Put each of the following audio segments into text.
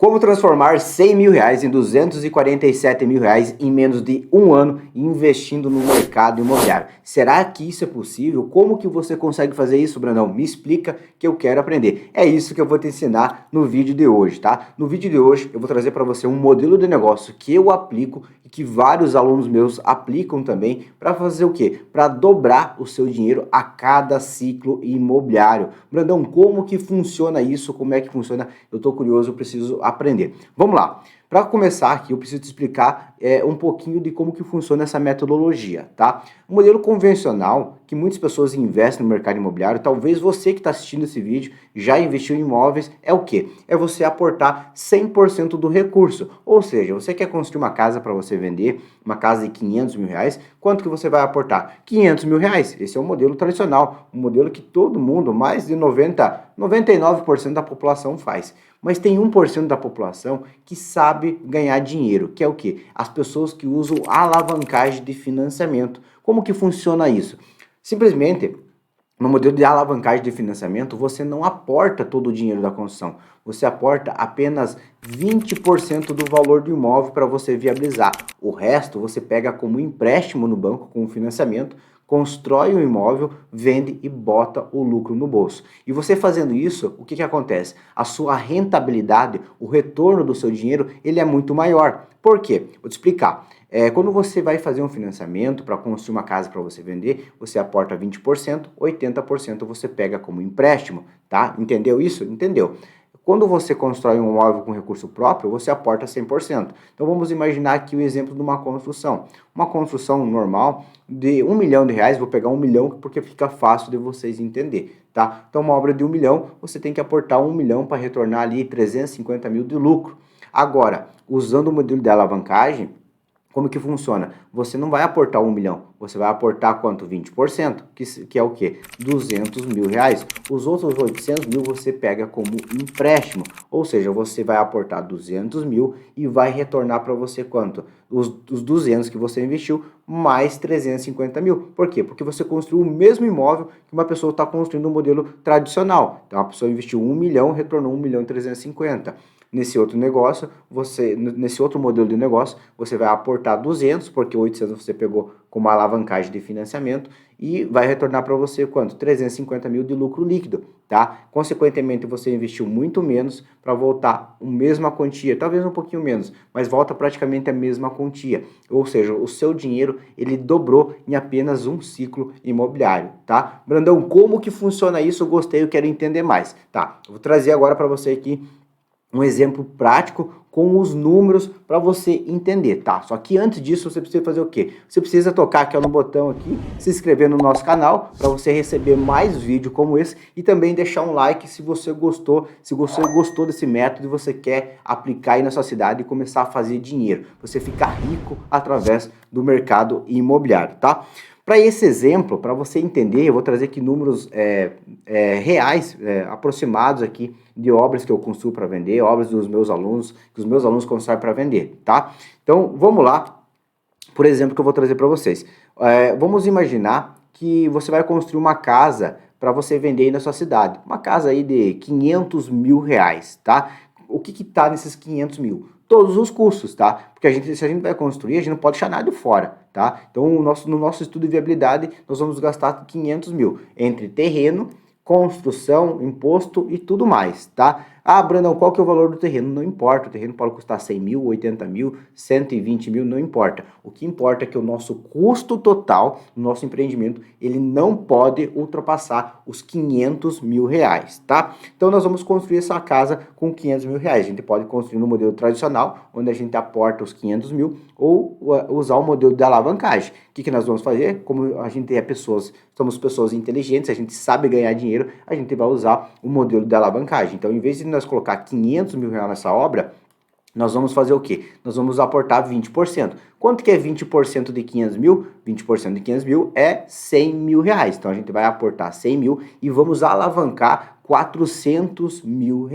Como transformar 100 mil reais em 247 mil reais em menos de um ano investindo no mercado imobiliário? Será que isso é possível? Como que você consegue fazer isso, Brandão? Me explica que eu quero aprender. É isso que eu vou te ensinar no vídeo de hoje, tá? No vídeo de hoje eu vou trazer para você um modelo de negócio que eu aplico e que vários alunos meus aplicam também para fazer o quê? Para dobrar o seu dinheiro a cada ciclo imobiliário. Brandão, como que funciona isso? Como é que funciona? Eu estou curioso, eu preciso aprender. Vamos lá. Para começar aqui, eu preciso te explicar um pouquinho de como que funciona essa metodologia, tá? O modelo convencional, que muitas pessoas investem no mercado imobiliário, talvez você que está assistindo esse vídeo já investiu em imóveis, é o quê? É você aportar 100% do recurso. Ou seja, você quer construir uma casa para você vender, uma casa de 500 mil reais, quanto que você vai aportar? 500 mil reais. Esse é o modelo tradicional, um modelo que todo mundo, mais de 99% da população faz. Mas tem 1% da população que sabe ganhar dinheiro, que é o quê? As pessoas que usam alavancagem de financiamento. Como que funciona isso? Simplesmente, no modelo de alavancagem de financiamento, você não aporta todo o dinheiro da construção. Você aporta apenas 20% do valor do imóvel para você viabilizar. O resto você pega como empréstimo no banco, com financiamento, constrói um imóvel, vende e bota o lucro no bolso. E você fazendo isso, o que acontece? A sua rentabilidade, o retorno do seu dinheiro, ele é muito maior. Por quê? Vou te explicar. Quando você vai fazer um financiamento para construir uma casa para você vender, você aporta 20%, 80% você pega como empréstimo, tá? Entendeu isso? Entendeu? Quando você constrói um imóvel com recurso próprio, você aporta 100%. Então vamos imaginar aqui o exemplo de uma construção. Uma construção normal de R$1 milhão, vou pegar 1 milhão porque fica fácil de vocês entender, tá? Então uma obra de 1 milhão, você tem que aportar 1 milhão para retornar ali 350 mil de lucro. Agora, usando o modelo de alavancagem, como que funciona? Você não vai aportar 1 milhão, você vai aportar quanto? 20%, que é o quê? 200 mil reais. Os outros 800 mil você pega como empréstimo, ou seja, você vai aportar 200 mil e vai retornar para você quanto? Os 200 que você investiu, mais 350 mil. Por quê? Porque você construiu o mesmo imóvel que uma pessoa está construindo no modelo tradicional. Então, a pessoa investiu 1 milhão, retornou 1 milhão e 350. Nesse outro negócio, nesse outro modelo de negócio, você vai aportar 200, porque 800 você pegou com uma alavancagem de financiamento e vai retornar para você quanto? 350 mil de lucro líquido, tá? Consequentemente, você investiu muito menos para voltar a mesma quantia, talvez um pouquinho menos, mas volta praticamente a mesma quantia. Ou seja, o seu dinheiro, ele dobrou em apenas um ciclo imobiliário, tá? Brandão, como que funciona isso? Eu gostei, eu quero entender mais, tá? Eu vou trazer agora para você aqui um exemplo prático com os números para você entender, tá? Só que antes disso você precisa fazer o quê? Você precisa tocar aqui no botão aqui, se inscrever no nosso canal para você receber mais vídeos como esse e também deixar um like se você gostou desse método e você quer aplicar aí na sua cidade e começar a fazer dinheiro. Você ficar rico através do mercado imobiliário, tá? Para esse exemplo, para você entender, eu vou trazer aqui números reais, aproximados aqui de obras que eu construo para vender, obras dos meus alunos, que os meus alunos constroem para vender, tá? Então, vamos lá, por exemplo, que eu vou trazer para vocês. Vamos imaginar que você vai construir uma casa para você vender aí na sua cidade. Uma casa aí de 500 mil reais, tá? O que tá nesses 500 mil? Todos os custos, tá? Porque se a gente vai construir, a gente não pode deixar nada de fora, tá? Então, no nosso estudo de viabilidade, nós vamos gastar 500 mil entre terreno, construção, imposto e tudo mais, tá? Ah, Brandão, qual que é o valor do terreno? Não importa, o terreno pode custar 100 mil, 80 mil, 120 mil, não importa. O que importa é que o nosso custo total, do nosso empreendimento, ele não pode ultrapassar os 500 mil reais, tá? Então, nós vamos construir essa casa com 500 mil reais. A gente pode construir no modelo tradicional, onde a gente aporta os 500 mil, ou usar o modelo de alavancagem. O que nós vamos fazer? Como a gente é somos pessoas inteligentes, a gente sabe ganhar dinheiro, a gente vai usar o modelo de alavancagem. Então, em vez de nós colocar 500 mil reais nessa obra, nós vamos fazer o quê? Nós vamos aportar 20%. Quanto que é 20% de 500 mil? 20% de 500 mil é 100 mil reais. Então, a gente vai aportar 100 mil e vamos alavancar R$ 400 mil,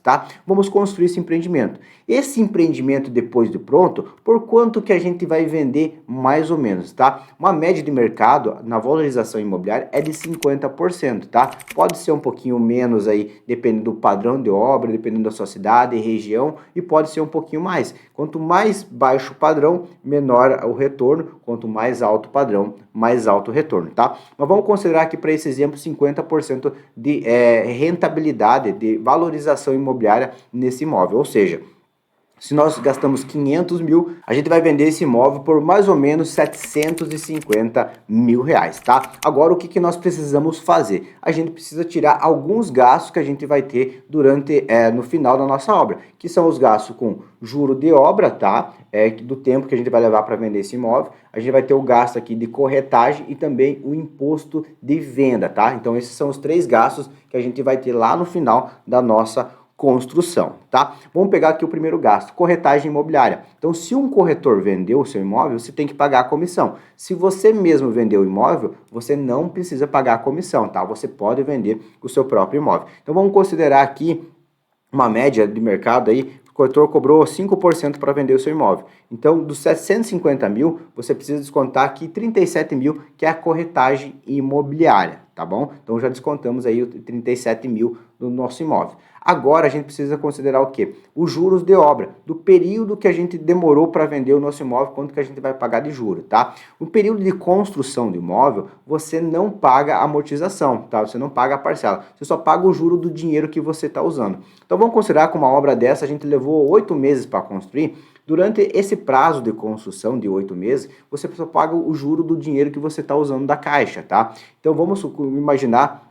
tá? Vamos construir esse empreendimento. Esse empreendimento, depois de pronto, por quanto que a gente vai vender mais ou menos, tá? Uma média de mercado na valorização imobiliária é de 50%, tá? Pode ser um pouquinho menos aí, dependendo do padrão de obra, dependendo da sua cidade e região, e pode ser um pouquinho mais. Quanto mais baixo o padrão, menor o retorno, quanto mais alto o padrão, mais alto o retorno, tá? Mas vamos considerar aqui para esse exemplo 50% de rentabilidade, de valorização imobiliária nesse imóvel, ou seja, se nós gastamos 500 mil, a gente vai vender esse imóvel por mais ou menos 750 mil reais, tá? Agora, o que nós precisamos fazer? A gente precisa tirar alguns gastos que a gente vai ter durante, no final da nossa obra, que são os gastos com juro de obra, tá? Do tempo que a gente vai levar para vender esse imóvel. A gente vai ter o gasto aqui de corretagem e também o imposto de venda, tá? Então, esses são os 3 gastos que a gente vai ter lá no final da nossa construção, tá? Vamos pegar aqui o primeiro gasto, corretagem imobiliária. Então, se um corretor vendeu o seu imóvel, você tem que pagar a comissão. Se você mesmo vendeu o imóvel, você não precisa pagar a comissão, tá? Você pode vender o seu próprio imóvel. Então, vamos considerar aqui uma média de mercado aí, o corretor cobrou 5% para vender o seu imóvel. Então, dos 750 mil, você precisa descontar aqui 37 mil, que é a corretagem imobiliária, tá bom? Então, já descontamos aí o 37 mil do nosso imóvel. Agora, a gente precisa considerar o quê? Os juros de obra, do período que a gente demorou para vender o nosso imóvel, quanto que a gente vai pagar de juro, tá? O período de construção do imóvel, você não paga a amortização, tá? Você não paga a parcela, você só paga o juro do dinheiro que você está usando. Então, vamos considerar que uma obra dessa a gente levou 8 meses para construir. Durante esse prazo de construção de 8 meses, você só paga o juro do dinheiro que você está usando da caixa, tá? Então, vamos imaginar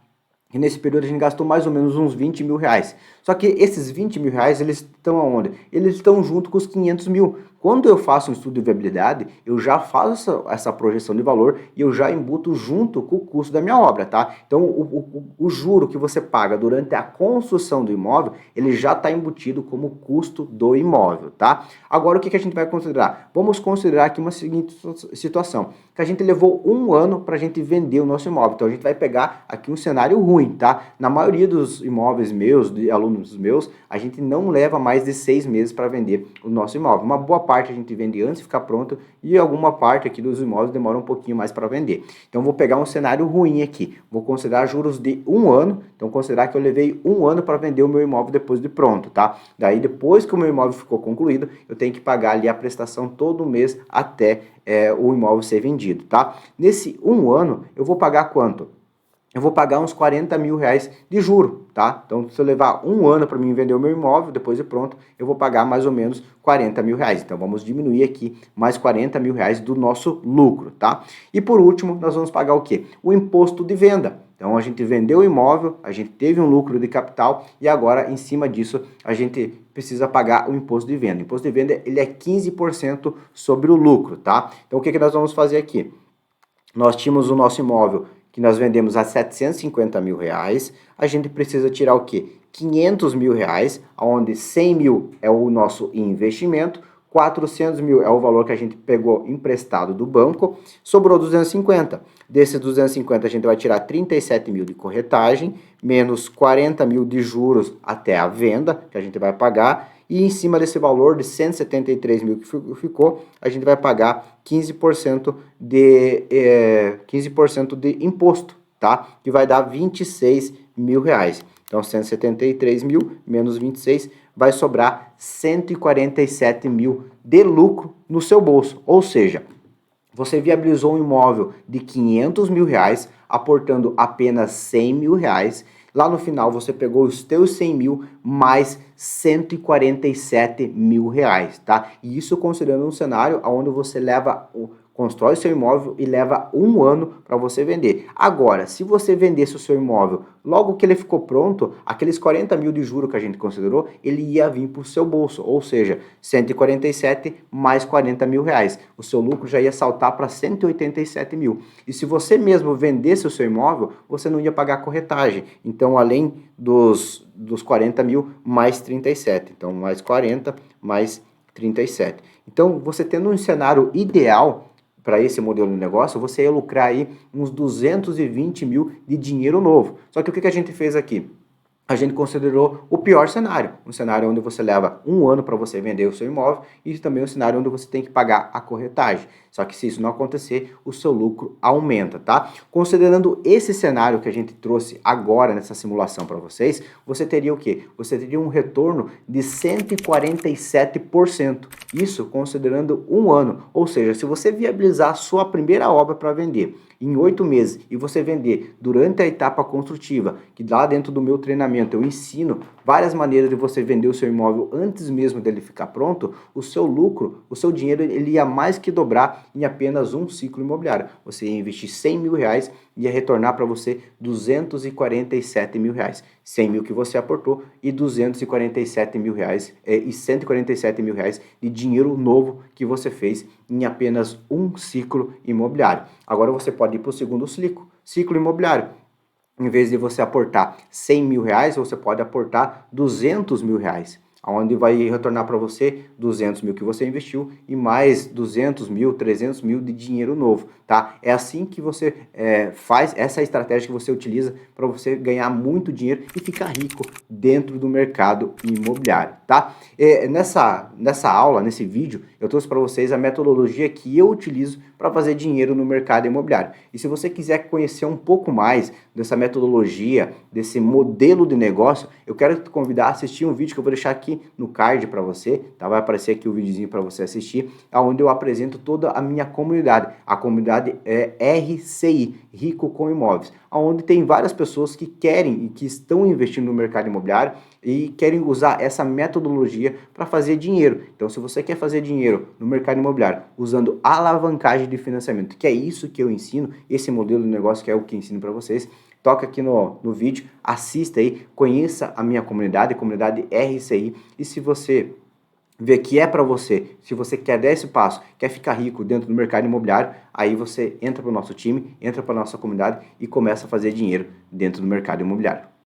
que nesse período a gente gastou mais ou menos uns 20 mil reais. Só que esses 20 mil reais, eles estão aonde? Eles estão junto com os 500 mil. Quando eu faço um estudo de viabilidade, eu já faço essa projeção de valor e eu já embuto junto com o custo da minha obra, tá? Então, o juro que você paga durante a construção do imóvel, ele já está embutido como custo do imóvel, tá? Agora, o que a gente vai considerar? Vamos considerar aqui uma seguinte situação, que a gente levou 1 ano para a gente vender o nosso imóvel. Então, a gente vai pegar aqui um cenário ruim, tá? Na maioria dos imóveis meus, de alunos meus, a gente não leva mais de 6 meses para vender o nosso imóvel. Uma boa parte a gente vende antes de ficar pronto e alguma parte aqui dos imóveis demora um pouquinho mais para vender. Então, vou pegar um cenário ruim aqui. Vou considerar juros de 1 ano. Então, considerar que eu levei 1 ano para vender o meu imóvel depois de pronto, tá? Daí, depois que o meu imóvel ficou concluído, eu tenho que pagar ali a prestação todo mês até o imóvel ser vendido, tá? Nesse 1 ano, eu vou pagar quanto? Eu vou pagar uns 40 mil reais de juro, tá? Então, se eu levar 1 ano para mim vender o meu imóvel, depois de pronto, eu vou pagar mais ou menos 40 mil reais. Então, vamos diminuir aqui mais 40 mil reais do nosso lucro, tá? E por último, nós vamos pagar o quê? O imposto de venda. Então, a gente vendeu o imóvel, a gente teve um lucro de capital e agora, em cima disso, a gente precisa pagar o imposto de venda. O imposto de venda, ele é 15% sobre o lucro, tá? Então, o que nós vamos fazer aqui? Nós tínhamos o nosso imóvel que nós vendemos a 750 mil reais, a gente precisa tirar o quê? 500 mil reais, onde 100 mil é o nosso investimento, 400 mil é o valor que a gente pegou emprestado do banco, sobrou 250. Desses 250 a gente vai tirar 37 mil de corretagem, menos 40 mil de juros até a venda, que a gente vai pagar, e em cima desse valor de 173 mil que ficou, a gente vai pagar 15% de imposto, tá? Que vai dar 26 mil reais. Então, 173 mil menos 26 vai sobrar 147 mil de lucro no seu bolso. Ou seja, você viabilizou um imóvel de 500 mil reais, aportando apenas 100 mil reais. Lá no final você pegou os teus 100 mil mais 147 mil reais, tá? E isso considerando um cenário onde você constrói seu imóvel e leva 1 ano para você vender. Agora, se você vendesse o seu imóvel logo que ele ficou pronto, aqueles 40 mil de juro que a gente considerou, ele ia vir para o seu bolso, ou seja, 147 mais 40 mil reais. O seu lucro já ia saltar para 187 mil. E se você mesmo vendesse o seu imóvel, você não ia pagar corretagem. Então, além dos 40 mil, mais 37. Então, mais 40, mais 37. Então, você tendo um cenário ideal para esse modelo de negócio, você ia lucrar aí uns 220 mil de dinheiro novo. Só que o que a gente fez aqui? a gente considerou o pior cenário, um cenário onde você leva um ano para você vender o seu imóvel e também um cenário onde você tem que pagar a corretagem. Só que se isso não acontecer, o seu lucro aumenta, tá? Considerando esse cenário que a gente trouxe agora nessa simulação para vocês, você teria o quê? Você teria um retorno de 147%. Isso considerando um ano, ou seja, se você viabilizar a sua primeira obra para vender em 8 meses e você vender durante a etapa construtiva, que lá dentro do meu treinamento eu ensino várias maneiras de você vender o seu imóvel antes mesmo dele ficar pronto, o seu lucro, o seu dinheiro, ele ia mais que dobrar em apenas um ciclo imobiliário. Você ia investir 100 mil reais e ia retornar para você 247 mil reais. 100 mil que você aportou e 247 mil reais e 147 mil reais de dinheiro novo que você fez em apenas um ciclo imobiliário. Agora você pode ir para o segundo ciclo imobiliário. Em vez de você aportar 100 mil reais, você pode aportar 200 mil reais, onde vai retornar para você 200 mil que você investiu e mais 200 mil, 300 mil de dinheiro novo, tá? É assim que você faz, essa estratégia que você utiliza para você ganhar muito dinheiro e ficar rico dentro do mercado imobiliário, tá? Nessa aula, nesse vídeo, eu trouxe para vocês a metodologia que eu utilizo para fazer dinheiro no mercado imobiliário. E se você quiser conhecer um pouco mais dessa metodologia, desse modelo de negócio, eu quero te convidar a assistir um vídeo que eu vou deixar aqui no card para você, tá? Vai aparecer aqui o videozinho para você assistir, onde eu apresento toda a minha comunidade. A comunidade é RCI, Rico com Imóveis, onde tem várias pessoas que querem e que estão investindo no mercado imobiliário e querem usar essa metodologia para fazer dinheiro. Então, se você quer fazer dinheiro no mercado imobiliário usando alavancagem de financiamento, que é isso que eu ensino, esse modelo de negócio que é o que eu ensino para vocês, toca aqui no vídeo, assista aí, conheça a minha comunidade RCI, e se você vê que é para você, se você quer dar esse passo, quer ficar rico dentro do mercado imobiliário, aí você entra para o nosso time, entra para a nossa comunidade e começa a fazer dinheiro dentro do mercado imobiliário.